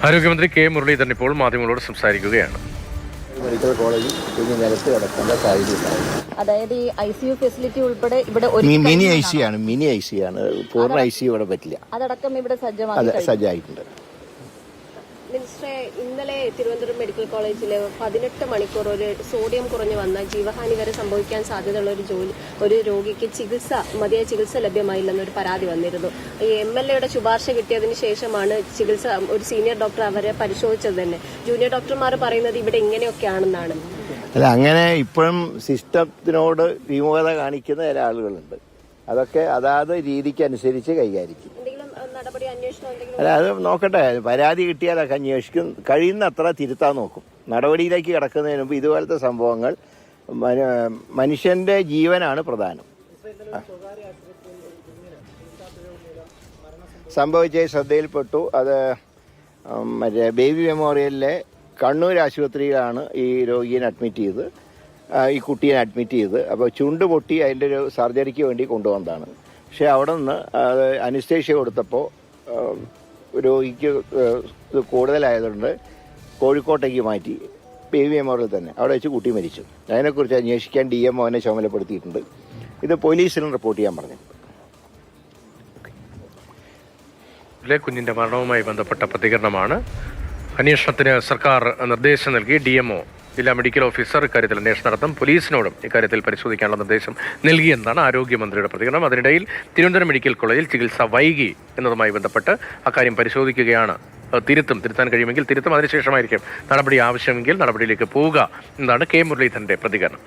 ആരോഗ്യമന്ത്രി കെ മുരളീധരൻ ഇപ്പോൾ മാധ്യമങ്ങളോട് സംസാരിക്കുകയാണ്. മെഡിക്കൽ കോളേജിൽ നിരത്ത് കിടക്കേണ്ട സാഹചര്യം. അതായത് ഈ ICU ഫെസിലിറ്റി ഉൾപ്പെടെ ഇവിടെ മിനി ഐ സി ആണ്. പൂർണ്ണ ICU ഇവിടെ പറ്റില്ല. അതടക്കം ഇവിടെ സജ്ജമായിട്ടുണ്ട്. മിനിസ്റ്ററെ, ഇന്നലെ തിരുവനന്തപുരം മെഡിക്കൽ കോളേജിൽ 18 മണിക്കൂർ ഒരു സോഡിയം കുറഞ്ഞു വന്ന ജീവഹാനി വരെ സംഭവിക്കാൻ സാധ്യതയുള്ള ഒരു രോഗിക്ക് മതിയായ ചികിത്സ ലഭ്യമായില്ലെന്നൊരു പരാതി വന്നിരുന്നു. ഈ MLA ശുപാർശ കിട്ടിയതിന് ശേഷമാണ് ചികിത്സ ഒരു സീനിയർ ഡോക്ടർ അവരെ പരിശോധിച്ചത് തന്നെ. ജൂനിയർ ഡോക്ടർമാർ പറയുന്നത് ഇവിടെ ഇങ്ങനെയൊക്കെയാണെന്നാണ്. അല്ല, അങ്ങനെ ഇപ്പോഴും സിസ്റ്റത്തിനോട് വിമുഖത കാണിക്കുന്ന ചില ആളുകളുണ്ട്. അതൊക്കെ അതാത് രീതിക്ക് അനുസരിച്ച് കൈകാര്യം. അല്ല, അത് നോക്കട്ടെ. പരാതി കിട്ടിയാലൊക്കെ അന്വേഷിക്കും. കഴിയുന്നത്ര തിരുത്താൻ നോക്കും. നടപടിയിലേക്ക് കിടക്കുന്നതിന് മുമ്പ് ഇതുപോലത്തെ സംഭവങ്ങൾ മനുഷ്യന്റെ ജീവനാണ് പ്രധാനം. സംഭവിച്ച ശ്രദ്ധയിൽപ്പെട്ടു. അത് മറ്റേ ബേബി മെമ്മോറിയലിലെ കണ്ണൂർ ആശുപത്രിയിലാണ് ഈ രോഗിയെ അഡ്മിറ്റ് ചെയ്ത്, ഈ കുട്ടിയെ അഡ്മിറ്റ് ചെയ്ത്. അപ്പോൾ ചുണ്ട് പൊട്ടി അതിൻ്റെ ഒരു സർജറിക്ക് വേണ്ടി കൊണ്ടുവന്നതാണ്. പക്ഷെ അവിടെ നിന്ന് അനസ്തേഷ്യ കൊടുത്തപ്പോൾ രോഗിക്ക് ഇത് കൂടുതലായതുകൊണ്ട് കോഴിക്കോട്ടേക്ക് മാറ്റി. ബേബി മെമ്മോറിയൽ തന്നെ അവിടെ വെച്ച് കുട്ടി മരിച്ചു. അതിനെക്കുറിച്ച് അന്വേഷിക്കാൻ DMO ചുമതലപ്പെടുത്തിയിട്ടുണ്ട്. ഇത് പോലീസിലും റിപ്പോർട്ട് ചെയ്യാൻ പറഞ്ഞു. കുഞ്ഞിന്റെ മരണവുമായി ബന്ധപ്പെട്ട പ്രതികരണമാണ്. അന്വേഷണത്തിന് സർക്കാർ നിർദ്ദേശം നൽകി. DMO ജില്ലാ മെഡിക്കൽ ഓഫീസർ ഇക്കാര്യത്തിൽ അന്വേഷണം നടത്തും. പോലീസിനോടും ഇക്കാര്യത്തിൽ പരിശോധിക്കാനുള്ള നിർദ്ദേശം നൽകിയെന്നാണ് ആരോഗ്യമന്ത്രിയുടെ പ്രതികരണം. അതിനിടയിൽ തിരുവനന്തപുരം മെഡിക്കൽ കോളേജിൽ ചികിത്സ വൈകി എന്നതുമായി ബന്ധപ്പെട്ട് അക്കാര്യം പരിശോധിക്കുകയാണ്. തിരുത്താൻ കഴിയുമെങ്കിൽ തിരുത്തും. അതിനുശേഷമായിരിക്കും നടപടി ആവശ്യമെങ്കിൽ നടപടിയിലേക്ക് പോവുക എന്നതാണ് കെ മുരളീധരന്റെ പ്രതികരണം.